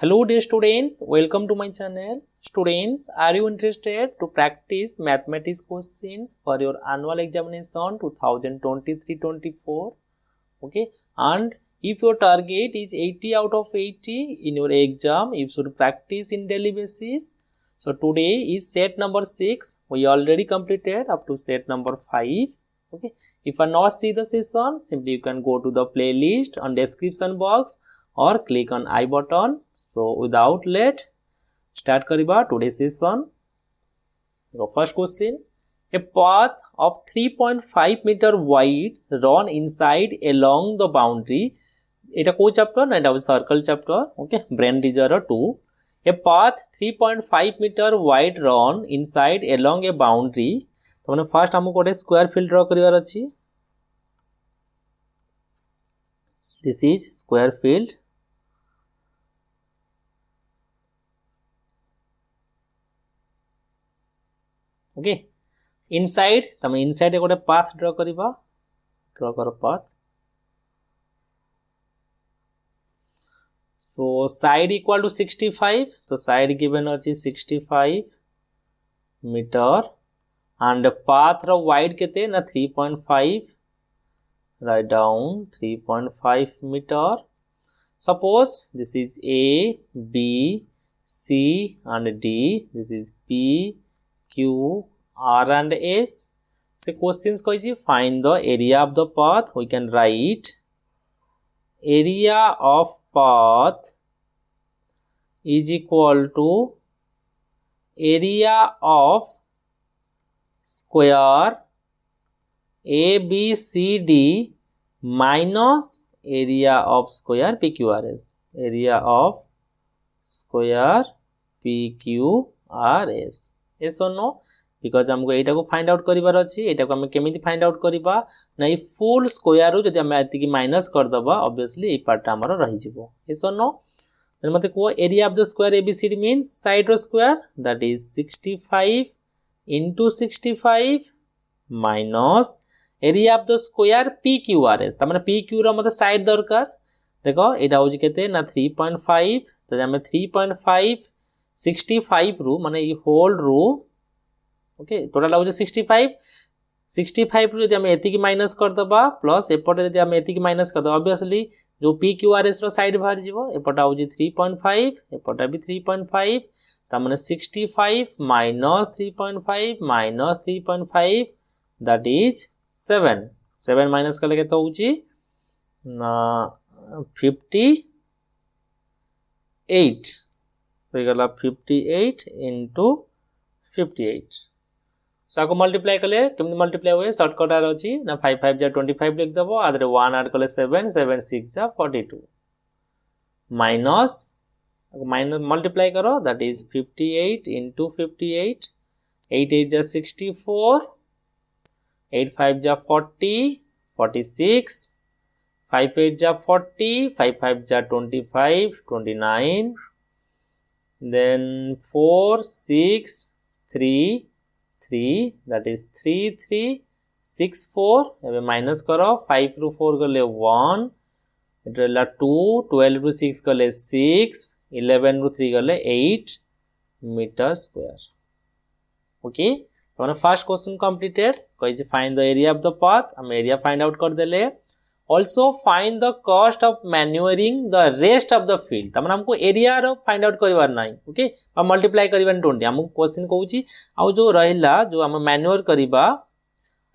Hello dear students, welcome to my channel. Students, are you interested to practice mathematics questions for your annual examination 2023-24? Okay, and if your target is 80 out of 80 in your exam, you should practice in daily basis. So today is set number 6. We already completed up to set number 5. Okay, if you not see the session, simply you can go to the playlist on description box or click on I button. So without late, start kariba today's session. The first question: a path of 3.5 meter wide run inside along the boundary. এটা কোন chapter না এটা circle chapter okay brain desire 2 a path 3.5 meter wide run inside along a boundary तो माने first हमको गोटे square field draw करिवार अछि this is square field okay inside तमे इनसाइड गोटे पाथ ड्रा करिबा ड्रा करो path so side equal to 65 तो साइड गिवन अछि 65 मीटर and path रो वाइड केते ना 3.5 write down 3.5 meter suppose this is A B C and D this is P Q R and S so questions koichi find the area of the path we can write area of path is equal to area of square ABCD minus area of square PQRS area of square PQRS yes or no because हमको एटा को find out करिवार अछि एटा को हम केमिति find out करिबा ना ई full square rho जदि हम एति की माइनस कर दबा ऑब्वियसली ए पार्ट हमर रहि जिवो yes or no then मते को area of the square ABCD means side रो square that is 65 into 65 minus area of the square PQRS त माने PQ रो मतलब साइड दरकार देखो एटा होजी केते ना 3.5 तो हम 3.5 65 रो माने ई होल रो ओके टोटल होजी 65 रो यदि हम एति की माइनस कर दबा प्लस एपटे यदि हम एति की माइनस कर दबा ऑब्वियसली जो PQRS रो साइड बाहर जीवो एपटा होजी 3.5 एपटा भी 3.5 तामने 65 minus 3.5 minus 3.5 that is 7 minus कले केतो होची 58 so इगला 58 into 58 so आको मल्टीप्लाई कले केमने मल्टीप्लाई होए शॉर्टकट आर अछि ना 5 5 जा 25 लिख दबो आदरे 1 ऐड कले 7 7 6 जा 42 minus minus multiply करो that is 58 into 58 8 8 जा 64 8 5 जा 40 46 5 8 जा 40 5 5 जा 25 29 then 4 6 3 3 that is 3 3 6 4 एबे माइनस करो 5 रू 4 गले 1 इटला 2 12 रू 6 गले 6 11 रू 3 गले 8 मीटर स्क्वायर ओके तो हमने फर्स्ट क्वेश्चन कंप्लीटेड कोई जे find the area of the path हम एरिया फाइंड आउट कर देले also find the cost of manuring the rest of the field तमन हमको एरिया रो फाइंड आउट करबार नाही ओके और मल्टीप्लाई करबान 20 हमको क्वेश्चन कहूची आ जो रहला जो हम मैन्यूर करबा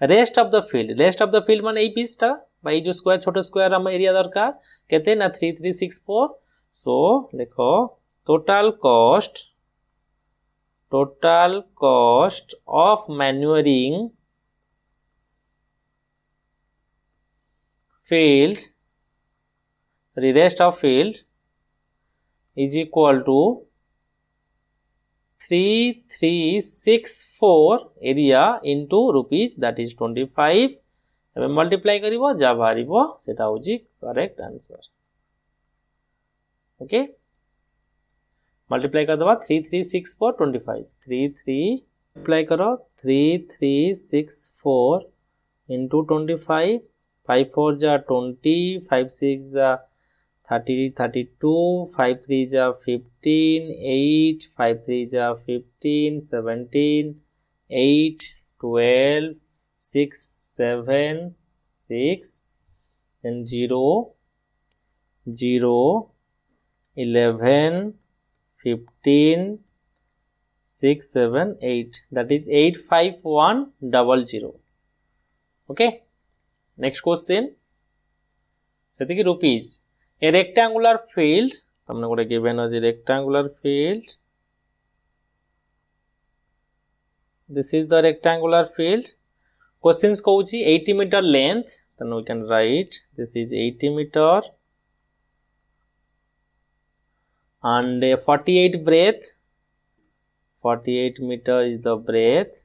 रेस्ट ऑफ द फील्ड माने ई पीसटा भाई जो स्क्वायर छोटो स्क्वायर हम एरिया दरकार केते ना 3364 so लिखो total cost of manuring field the rest of field is equal to 3364 area into rupees that is 25 एबे मल्टीप्लाई करिवो जा भारिवो सेटा होजी करेक्ट आंसर ओके मल्टीप्लाई कर दबा 3364 25 33 मल्टीप्लाई करो 3364 into 25 5 4 जा 20 5 6 जा 30, 32, 5 3 जा 15, 8, 5 3 जा 15, 17, 8, 12, 6, 7, 6, then 0, 0, 11, 15, 6, 7, 8. That is 85100. Okay. Next question. Sethi rupees. A rectangular field. Tamne gote given as a rectangular field. This is the rectangular field. Questions kouchi 80 meter length. Then we can write this is 80 meter and 48 breadth. 48 meter is the breadth.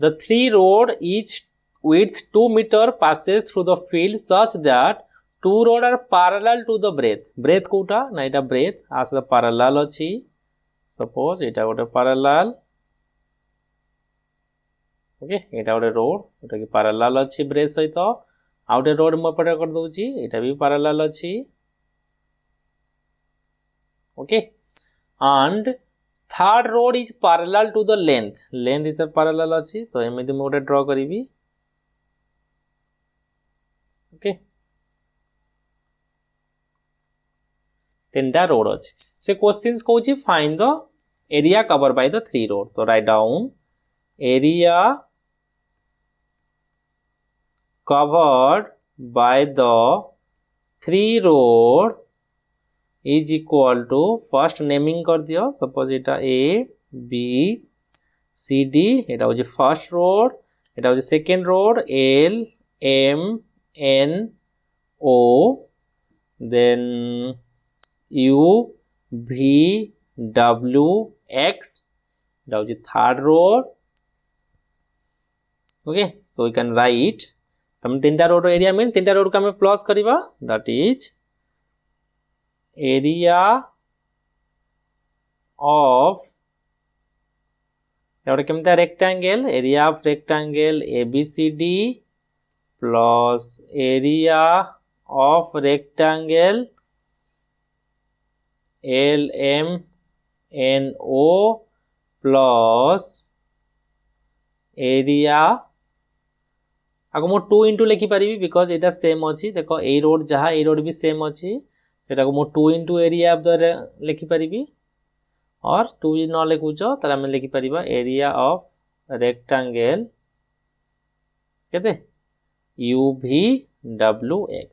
The three road each width 2 meter passes through the field such that two road are parallel to the breadth. Breadth Kota ना इटा breadth आसला parallel अच्छी. Suppose इटा गोटे parallel. Okay, इटा गोटे road इटा की parallel अच्छी breadth सही तो आउटे road मैं पढ़ा कर दूँगी इटा भी parallel अच्छी. Okay, and third road is parallel to the length. Length is a parallel अच्छी तो एमिति मैं गोटे draw करी भी. Okay. तीनटा रोड अच्छी से क्वेश्चंस कहूँ find the area cover by the three road. तो right down area covered by the three road is equal to first naming कर दियो. Suppose Etah A B C D एटा हो फर्स्ट रोड एटा हो second road L M N O then U V W X. That is the third road. Okay, so we can write. हम तीनटा road area में तीनटा road का हमें plus करिबा. That is area of एवढे केमता rectangle. Area of rectangle ABCD plus area of rectangle L M N O plus area आगो मो 2 इंटू लिखि पारिबी बिकॉज एटा सेम अछि. देखो ए रोड जहा ए रोड भी सेम अछि एटा को मो 2 इंटू एरिया ऑफ द लिखि पारिबी और 2 न लिखुचो ताला हम लिखि पारिबा एरिया ऑफ रेक्टेंगल केते UVWX.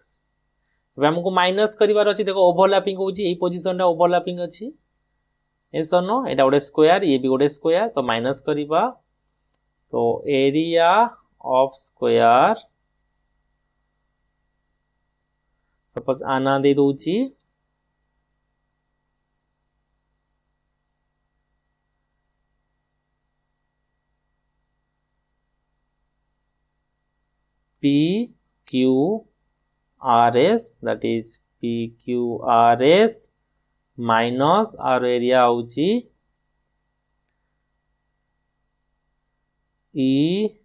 हमको माइनस करिवार अछि. देखो ओवरलैपिंग होउची एई पोजीशन रा ओवरलैपिंग अछि. एसो नो एटा गोटे स्क्वायर ये भी गोटे स्क्वायर तो माइनस करिबा. तो एरिया ऑफ स्क्वायर सपोज आना दे दोची PQRS that is PQRS minus our area होउची EFGH.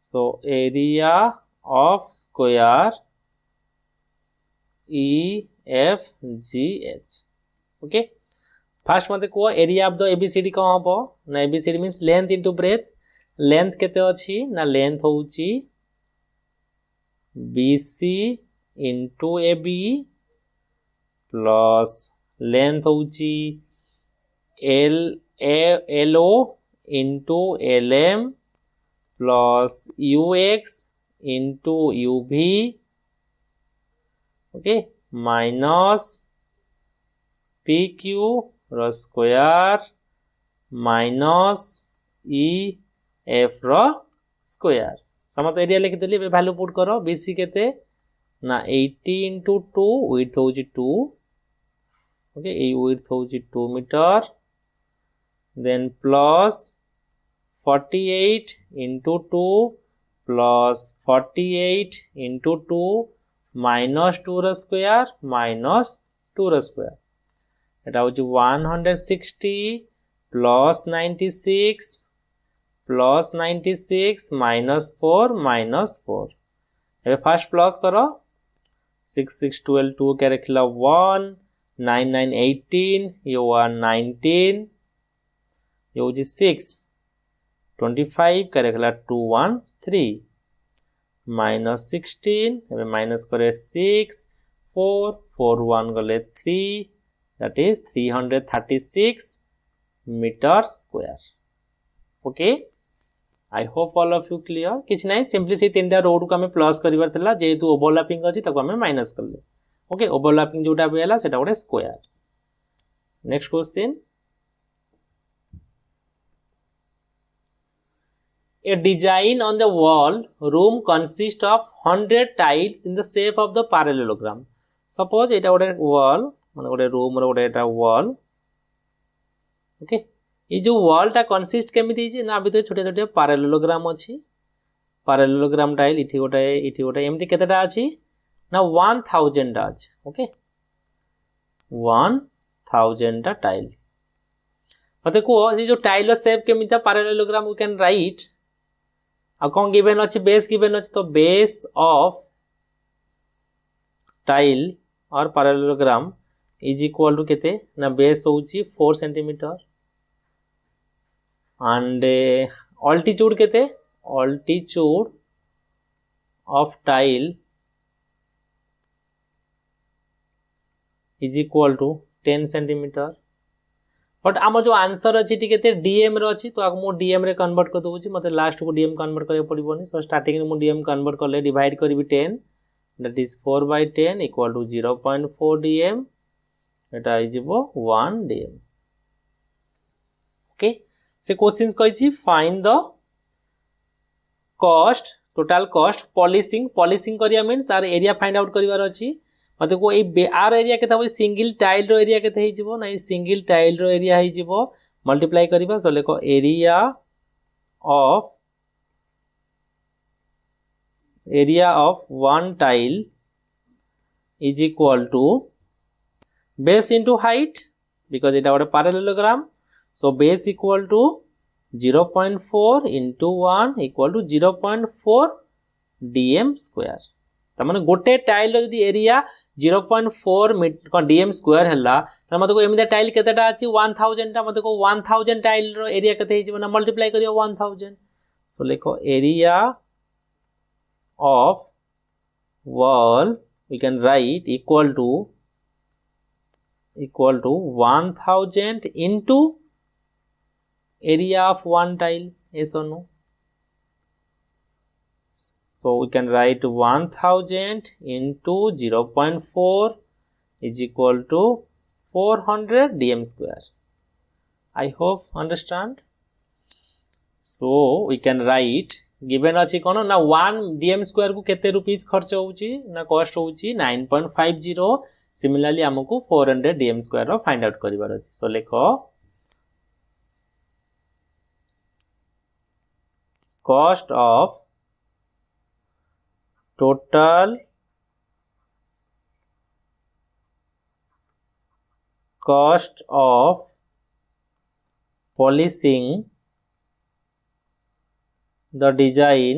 So area of square EFGH. Okay. Fast मते को एरिया ऑफ द एबीसीडी कौन हबो ना ABCD means length into breadth. Length केते अछि ना लेंथ होउची BC इनटू AB प्लस लेंथ होउची LO into LM plus UX into UV. Okay minus PQ रो स्क्वायर माइनस EF रो स्क्वायर. समत एरिया लिख देली बे वैल्यू पुट करो. BC केते ना 80 into 2 width होउची 2. ओके ए width होउची 2 metre then plus 48 into 2 plus 48 into 2 minus 2 रो स्क्वायर माइनस 2 रो स्क्वायर. এটা হচ্ছে 160 প্লাস 96 प्लस 96 माइनस 4 माइनस 4 ए फास्ट प्लस करो 6 6 12 2 के रखला 1 9 9 18 ये 1 19 ये हो 6 25 के रखला 2 1 3 माइनस 16 माइनस करे 6 4 4 1 गले 3 that is 336 meter square. Okay, I hope all of you clear. किछ नहीं सिंपली से तीनटा रो को हमें प्लस करिवार थला जेहेतु ओवरलैपिंग अछि ताको हमें माइनस करले. ओके ओवरलैपिंग जोटा बेला सेटा गोटे square. Next question A design on the wall room consists of 100 tiles in the shape of the parallelogram. Suppose এটা গোটে wall মানে গোটে room रो গোটে এটা wall. ओके ये जो wall टा consist केमिति हिची ना भीतर छोटे छोटे parallelogram अछि. parallelogram tile इठी गोटे एमति केतेटा अछि ना 1000 टा अछि. ओके 1000 टा tile. मते को ये जो tile shape केमिता parallelogram we can write आ कौन गिवन अच्छी बेस गिवन अच्छी तो बेस ऑफ टाइल और पैरेललोग्राम इज इक्वल टू केते ना बेस होउची 4 सेंटीमीटर एंड ऑल्टीट्यूड केते altitude of tile is equal to 10 centimetre. But आम जो आंसर अच्छी केते डीएम रे अच्छी तो आको मो डीएम रे कन्वर्ट कर दोउची मते लास्ट को डीएम कन्वर्ट करे पड़िबोनी. सो स्टार्टिंग में मो डीएम कन्वर्ट करले डिवाइड करबी 10 that is 4/10 equal to 0.4 dm एटा आइ जिवो 1 डीएम. ओके से क्वेश्चंस कहिची find the cost total cost polishing करिया मींस आर एरिया फाइंड आउट करिवार अछि. मते को ए आर एरिया केता हो सिंगल टाइल रो एरिया केते हे जिवो ना सिंगल टाइल रो एरिया हे जिवो मल्टीप्लाई करिबा सो लेको area of one tile is equal to base into height because इटा गोटे parallelogram so base equal to 0.4 into 1 equal to 0.4 dm square. तमाने गोटे टाइल रो यदि एरिया 0.4 डीएम स्क्वायर हला त मते को एमिदा टाइल केतेटा अछि 1000 टा मते को 1000 टाइल रो एरिया केते हि जबना मल्टीप्लाई करियो 1000 सो लेखो area of wall we can write equal to 1000 into area of one tile. Yes or no? So we can write 1000 into 0.4 is equal to 400 dm square. I hope understand. So we can write given अछि कोन ना 1 dm square को केते rupees खर्च होउची ना cost होउची 9.50. Similarly हमको 400 dm square रो find out करिवार अछि. सो लेखो cost of polishing the design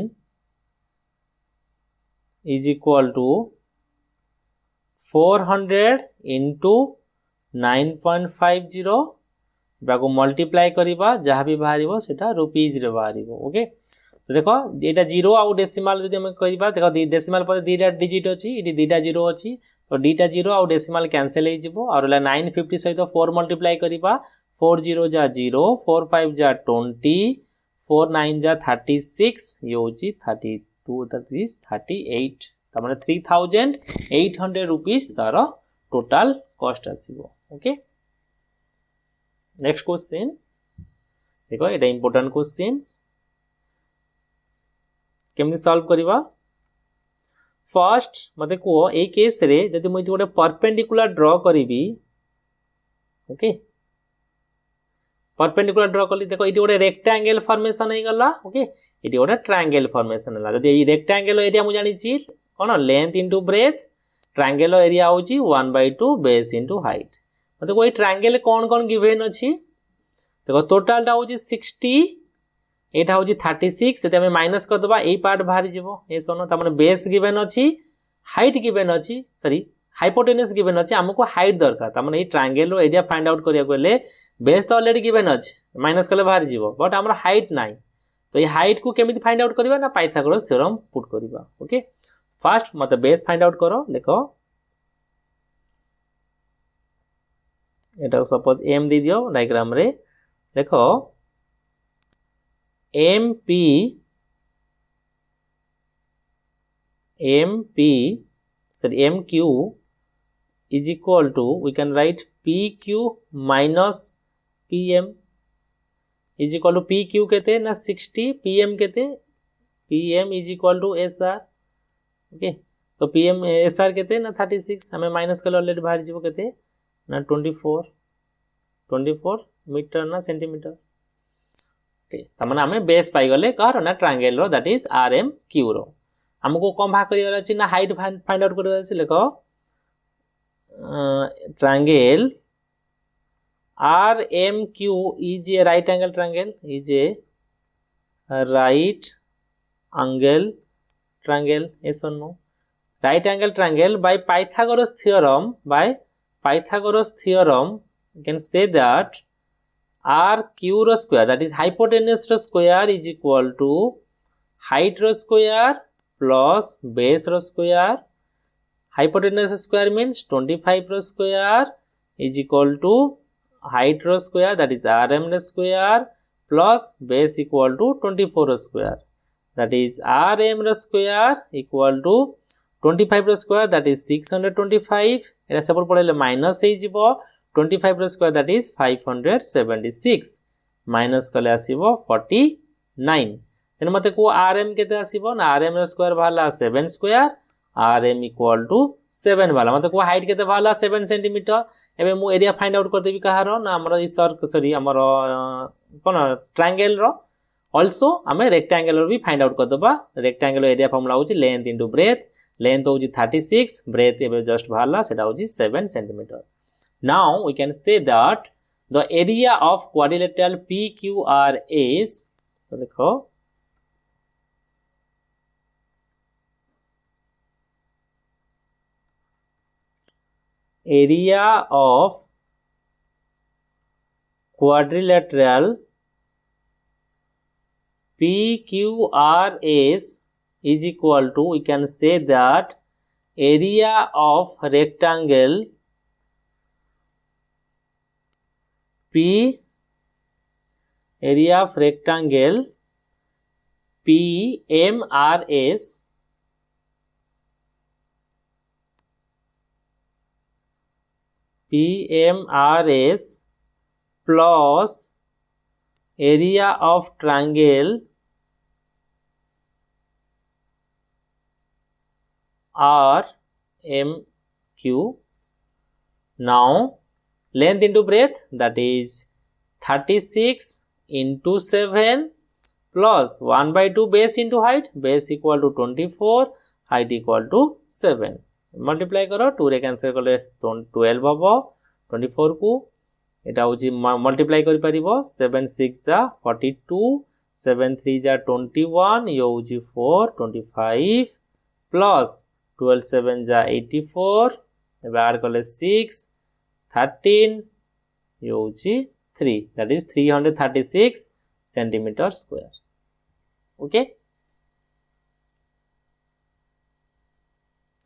is equal to 400 into 9.50 बाको मल्टीप्लाई करिबा जहाँ भी बाहरिबो सेटा रुपीज रे बाहरिबो. ओके तो देखो एटा जीरो आउ डेसिमल जदि हम करिबा देखो डेसिमल पर दीटा डिजिट अछि इटी दीटा जीरो अछि तो दीटा जीरो आउ डेसिमल कैंसिल हे जिवो और 950 सहित 4 मल्टीप्लाई करिबा 4 0 जा 0 4 5 जा 20 4 9 जा 36 ये होची 32 30 38 त माने 3800 रुपीस तार टोटल कॉस्ट आसीबो. ओके नेक्स्ट क्वेश्चन देखो एटा इंपोर्टेंट क्वेश्चंस केमनी सॉल्व करिबा. फर्स्ट मते को ए केस रे जदि मु गोटे परपेंडिकुलर ड्रॉ करिबी. ओके परपेंडिकुलर ड्रॉ कली देखो इटी गोटे रेक्टेंगल फॉर्मेशन हे गला. ओके इटी गोटे ट्रायंगल फॉर्मेशन हला जदि ए रेक्टेंगल एरिया मु जानि छी कोन length into breadth triangle area होची 1/2 बेस इनटू हाइट. मतलब कोई ट्रायंगल कौन गिवन अछि देखो टोटल टा होची 60 एटा होची 36 सेते हमें माइनस कर दबा एई पार्ट बाहर जीवो ए सोनो त माने बेस गिवन अछि हाइट गिवन अछि सॉरी हाइपोटेनस गिवन अछि हमको हाइट दरकार त माने ए ट्रायंगल रो एरिया फाइंड आउट करिया गले बेस तो ऑलरेडी गिवन अछि माइनस करले बाहर जीवो बट हमर हाइट नाही तो ये हाइट को केमिति फाइंड आउट करबा ना पाइथागोरस थ्योरम पुट करबा ओके फर्स्ट मते बेस फाइंड आउट करो देखो एटा सपोज m दे दियो डायग्राम रे देखो MP sorry MQ is equal to we can write PQ minus PM is equal to PQ केते ना 60 PM केते PM is equal to SR okay तो PM SR केते ना 36 हमें माइनस कर ऑलरेडी बाहर जीवो केते ना 24 मीटर ना सेंटीमीटर तमने हमें बेस पाई गले कहर ना ट्रायंगल रो दैट इज RMQ रो हमको कम भाग करिवार अछि ना हाइट फाइंड आउट करिवार अछि लेखो triangle RMQ is a right angle triangle yes or no right angle triangle by Pythagoras theorem you can say that RQ रो square that is hypotenuse रो square is equal to height रो square plus base रो square hypotenuse square means 25 रो square is equal to height रो square that is RM रो square plus base equal to 24 रो square that is RM रो square equal to 25 रो square that is 625 एटा सेपट पड़ले minus हे जिवो 25 रो square that is 576 minus कले आसीबो 49 then मते को rm केते आसीबो ना rm रो स्क्वायर भाला 7 स्क्वायर rm इक्वल टू 7 वाला मते को हाइट केते भाला 7 सेंटीमीटर एबे मु एरिया फाइंड आउट कर देबी कहारो ना हमर ई सर्क सॉरी हमर कोन ट्रायंगल रो आल्सो हमें रेक्टेंगल रो भी फाइंड आउट कर दबा रेक्टेंगल एरिया फॉर्मूला होची लेंथ इनटू ब्रेथ लेंथ होची 36 ब्रेथ एबे जस्ट भाला सेटा होची 7 centimetre Now we can say that the area of quadrilateral PQR is देखो area of quadrilateral PQRS is equal to we can say that area of rectangle area of rectangle PMRS plus area of triangle RMQ. Now length into breadth that is 36 into 7 plus 1 by 2 base into height base equal to 24 height equal to 7 multiply करो 2 रे cancel करले 12 हबो 24 को एटा होची multiply करि परिबो 7 6 जा 42 7 3 जा 21 यो होची 4 25 plus 12 7 जा 84 एबे ऐड करले 6 13 ये होची 3 that is 336 centimeter square okay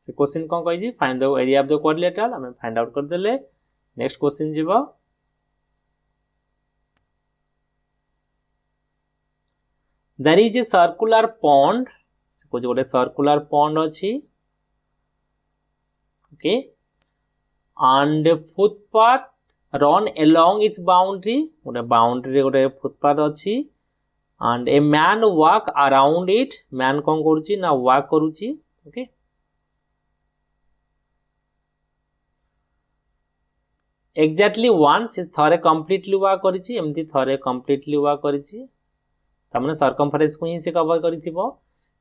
से क्वेश्चन कोन कहै छी find the area of the quadrilateral हमें फाइंड आउट कर देले नेक्स्ट क्वेश्चन जीवो there is a circular pond से को गोटे सर्कुलर पॉन्ड अछि okay and footpath run along its boundary गोटे बाउंड्री गोटे फुटपाथ अछि and a man walk around it man कोन करूची ना walk करूची ओके exactly once is थरे completely walk करिची एमती थरे completely walk करिची तमने circumference को ही से cover करिथिबो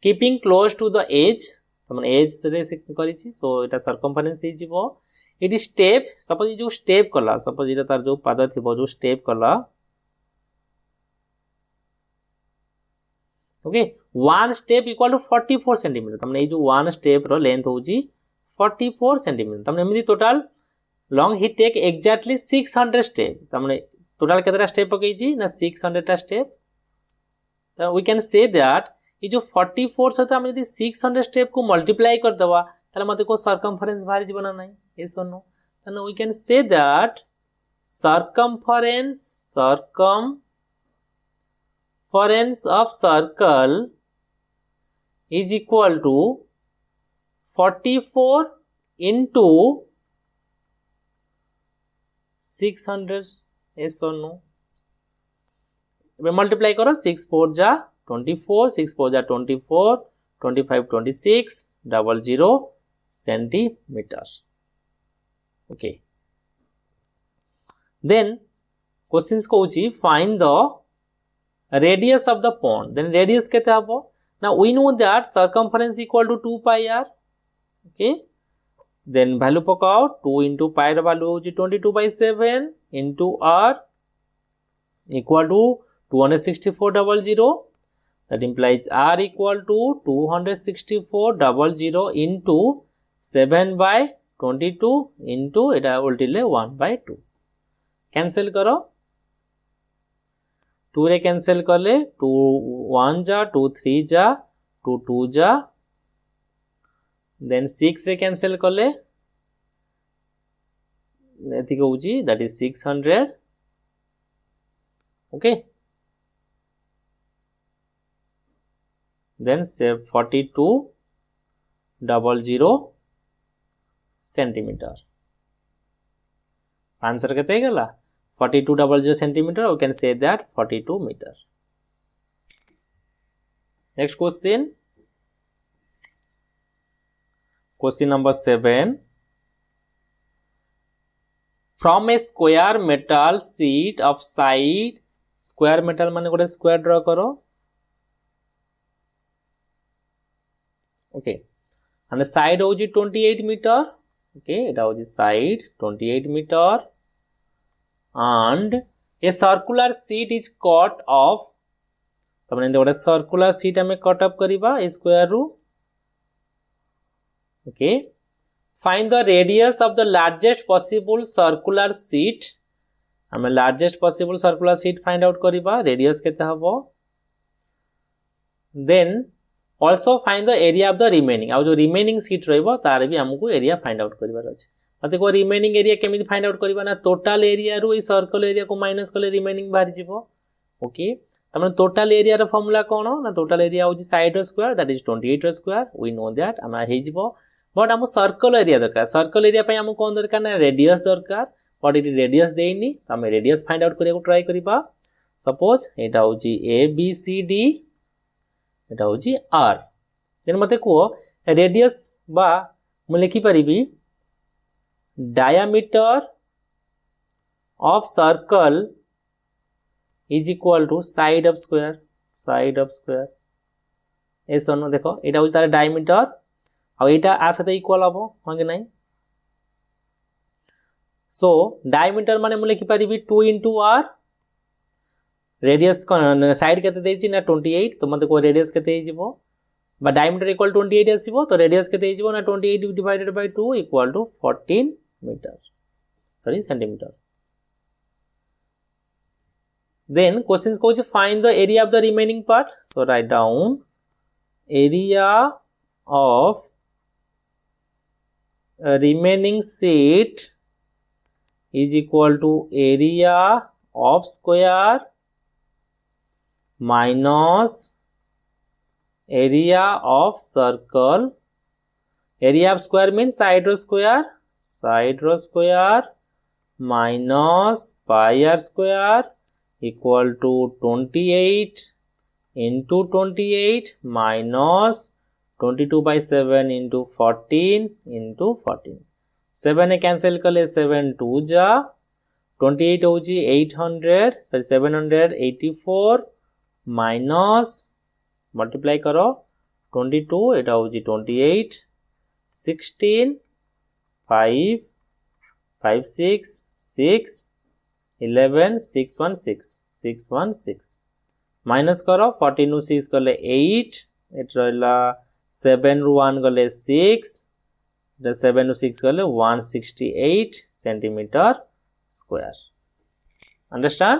keeping close to the edge तमने edge रे से करिची सो एटा circumference हे जिवो इट स्टेप सपोज जो स्टेप कला सपोज इटा तार जो पाद थिबो जो स्टेप कला okay one step equal to 44 centimetre तमने ये जो वन स्टेप रो लेंथ होची 44 सेंटीमीटर तमने एमदी टोटल लॉन्ग ही टेक एग्जैक्टली 600 स्टेप तमने टोटल केतरा स्टेप पकेची ना 600 टा स्टेप तो वी कैन से दैट ये जो 44 सहित हम यदि 600 स्टेप को मल्टीप्लाई कर दवा ताले मते को सर्कमफरेंस बाहर जीवन नाही यस और no then we can say that circumference of circle is equal to 44 into 600 yes or no multiply करो 6 4 जा 24 6 4 जा 24 25 26 00 centimeter. Okay. Then questions कहूची find the radius of the pond. Then radius केते हबो? Now we know that circumference equal to 2 pi r. Okay. Then value पकाओ 2 into pi ର value होची 22/7 into r equal to 264,000. That implies r equal to 264,000 into 7/22 into এটা উল্টিলে 1/2 cancel करो 2 रे cancel करले 2 1 जा 2 3 जा 2 2 जा देन 6 रे कैंसिल करले एथि कहूची that is 600 okay then say 42,000 centimetre answer केते गेला 42,000 centimetre we can say that 42 metre next question number 7 from a square metal sheet of side square metal माने गोटे स्क्वायर ड्रा करो ओके and side होची 28 मीटर okay eta hoji side 28 meter and a circular sheet is cut off तमने गोटे circular sheet हमें cut up करिबा square रू okay find the radius of the largest possible circular sheet हमें largest possible circular sheet find out करिबा radius केते हबो then also find the area of the remaining आउ जो रिमेनिंग सीट रहइबो तार भी हमको एरिया फाइंड आउट करिबार अछि मते को रिमेनिंग एरिया केमिति फाइंड आउट करिबा ना टोटल एरिया रु ए सर्कल एरिया को माइनस करले रिमेनिंग बाहर जिवो ओके तमने टोटल एरिया रो फार्मूला कोन ना टोटल एरिया होची साइड रो स्क्वायर दैट इज 28 रो स्क्वायर वी नो दैट हम हे जिवो बट हम सर्कल एरिया दरकार सर्कल एरिया पय हम कोन दरकार ना रेडियस दरकार बट इट रेडियस देइनी हम रेडियस फाइंड आउट करिया को ट्राई करिबा सपोज एटा होची ए बी सी डी एटा होची आर देन मते को रेडियस बा मु लिखि परिबी diameter of circle is equal to side of square ऐसा न देखो एटा होची तार डायामीटर आ एटा आ साथे इक्वल हबो हां कि नहीं सो डायामीटर माने मु लिखि परिबी 2 into r रेडियस साइड केते देछि ना 28 तो मते को रेडियस केते हिजिबो बा डायमीटर इक्वल 28 आसीबो तो रेडियस केते हिजिबो ना 28 divided by 2 equal to 14 metre sorry centimetre then questions को find the area of the remaining part so write down area of remaining sheet is equal to area of square minus area of circle. Area of square means side row square minus pi r square equal to 28 into 28 minus 22/7 into 14 into 14. 7 ने cancel कर ले 7 2 जा 28 हो जी 800 sorry 784 minus multiply करो 22 एटा हो जी 28 16 5 5 6 6 11 616 616 minus कर 14 रु 6 गले 8 एट रहिला 7 रु 1 गले 6 7 रु 6 गले 168 centimetre square understand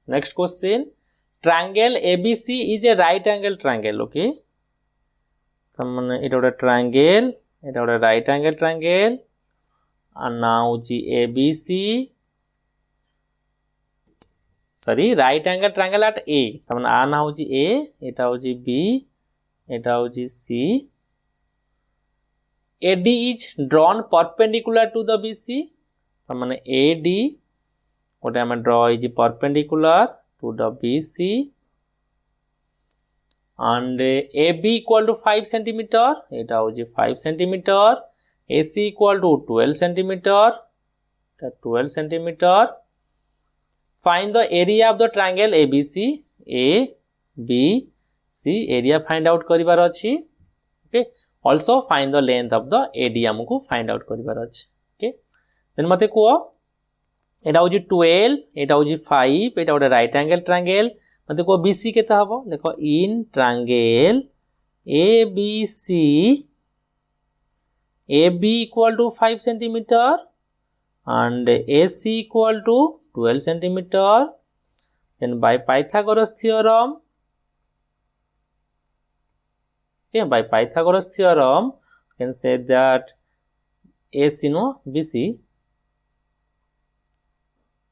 next question triangle ABC is a right angle triangle okay तमने एटा गोटे ट्रायंगल एटा गोटे राइट एंगल ट्रायंगल आ ना होची ABC sorry right angle triangle eight A तमने आ ना होची A एटा होची B एटा होची C AD is drawn perpendicular to the BC तमने AD गोटे आम ड्र is perpendicular to the BC and AB equal to 5 centimetre एटा होची 5 centimetre AC equal to 12 centimetre 12 centimetre find the area of the triangle ABC ABC area find out करिवार अछि okay also find the length of the AD हमकु find out करिवार अछि okay then मते को एटा होची 12 एटा होची 5 एटा गोटे राइट एंगल ट्रायंगल मते को BC केता हबो देखो in triangle ABC AB equal to 5 centimetre and AC equal to 12 centimetre then by Pythagoras theorem okay by Pythagoras theorem you can say that AC no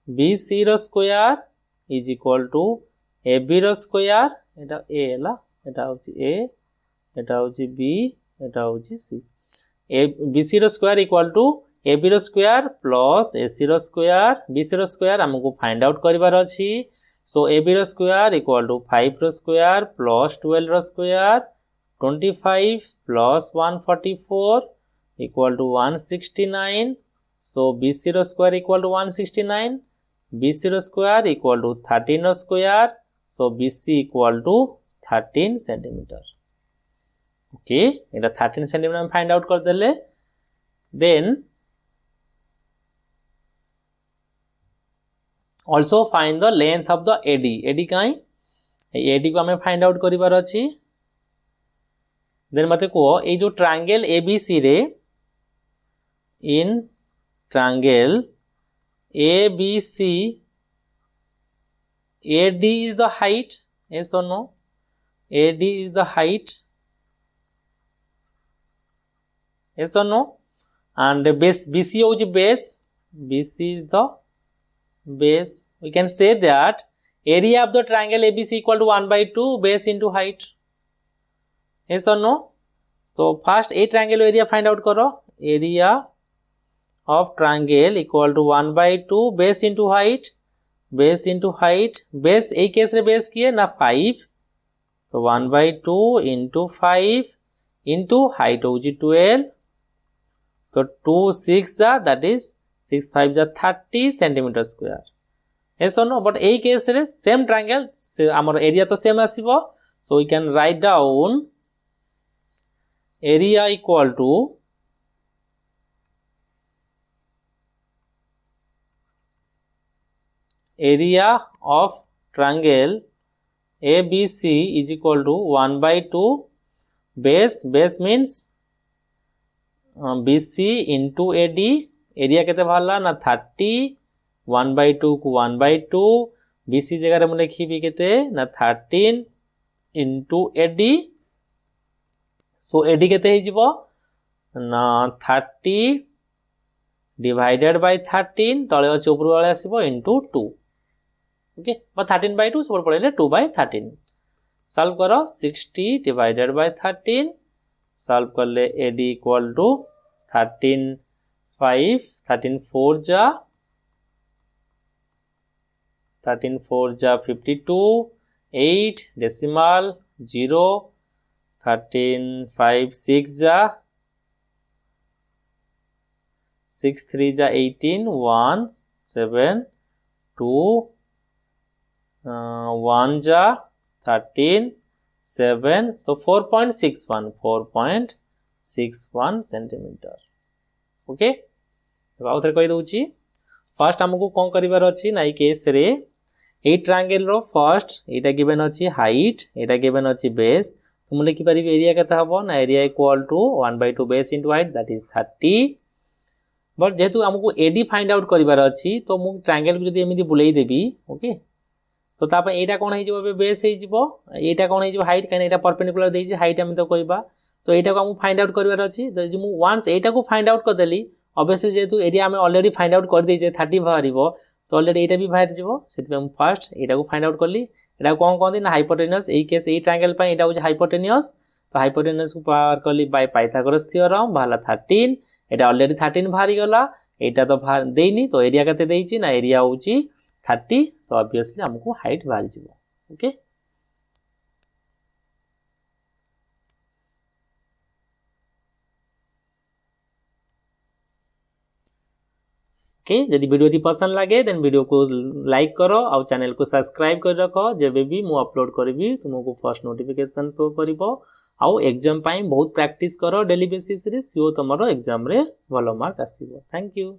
BC रो square is equal to AB रो square एटा A हला एटा होची A एटा होची B एटा होची C BC रो square equal to AB रो square plus AC रो स्क्वायर BC रो स्क्वायर हमको फाइंड आउट करिवार अछि सो AB रो स्क्वायर इक्वल टू 5 रो स्क्वायर प्लस 12 रो square 25 plus 144 equal to 169 so BC रो स्क्वायर इक्वल टू 169 BC रो स्क्वायर इक्वल टू 13 रो square so BC equal to 13 centimetre okay एटा 13 सेंटीमीटर हम फाइंड आउट कर देले then also find the length of the AD काई AD को हमें फाइंड आउट करिवार अछि देन मते को ए जो ट्रायंगल ABC रे in triangle ABC AD is the height yes or no AD is the height yes or no and base BC is base BC is the base we can say that area of the triangle ABC equal to 1/2 base into height yes or no so first a triangle area find out करो area of triangle equal to 1/2 base into height base a case रे base किए ना 5 तो 1/2 into 5 into height होची 12 तो 2 6 जा that is 6 5 जा 30 centimetre square yes or no but a case रे सेम ट्रायंगल हमर एरिया तो same आसीबो so we can write down area equal to area of triangle ABC is equal to 1/2 base means BC into AD area केते भाला ना 30 1/2 को 1/2 BC जगह रे हम लिखिबी केते ना 13 into AD so AD केते हे जिवो ना 30 divided by 13 तळे अछि ऊपर वाले आसीबो into 2 ओके बा 13/2 सब पड़ेले 2/13 सॉल्व करो 60 divided by 13 सॉल्व कर ले AD equal to 13 5 13 4 जा 52 8 decimal 0 13 5 6 जा 6 3 जा 18 1 7 2 1 जा 13 7 तो 4.61 सेंटीमीटर ओके आउ थे कही दूची फर्स्ट आमको कौन करिवार अछि ना केस रे ए ट्रायंगल रो फर्स्ट एटा गिवन अछि हाइट एटा गिवन अछि बेस तो मु लिखि परिबे एरिया केता हबो ना area equal to 1/2 base into height that is 30 but जेहेतु आमको एडी फाइंड आउट करिवार अछि तो मु ट्रायंगल को जदी एमिति बुलाई देबी ओके तो तापर एटा कोन हे जिवो बेस हे जिवो एटा कोन हे जिवो हाइट काने एटा परपेंडिकुलर देई जे हाइट हम तो करबा तो एटा को हम फाइंड आउट करिवार अछि तो जे मु वंस एटा को फाइंड आउट कर देली ऑब्वियसली जेहेतु एरिया हम ऑलरेडी फाइंड आउट कर देई जे 30 बाहरिबो तो ऑलरेडी एटा भी बाहर जिवो सेति हम फर्स्ट एटा को फाइंड आउट करली एटा कोन कहंदी ना हाइपोटेन्यूस एई केस एई ट्रायंगल पय एटा हो हाइपोटेन्यूस तो हाइपोटेन्यूस को पावर करली बाय पाइथागोरस थ्योरम भाला 13 एटा ऑलरेडी 13 बाहरी गला एटा तो बाहर देइनी तो एरिया कते देइची ना एरिया होची 30 तो ऑब्वियसली हमको हाइट बाहर जिवो ओके ओके यदि वीडियो टी पसंद लगे देन वीडियो को लाइक करो और चैनल को सब्सक्राइब कर रखो जेबे भी मु अपलोड करबी तुमको फर्स्ट नोटिफिकेशन शो करिवो आउ एग्जाम पाई बहुत प्रैक्टिस करो डेली बेसिस रे सियो तमरो एग्जाम रे भलो मार्क आसीबो थैंक यू।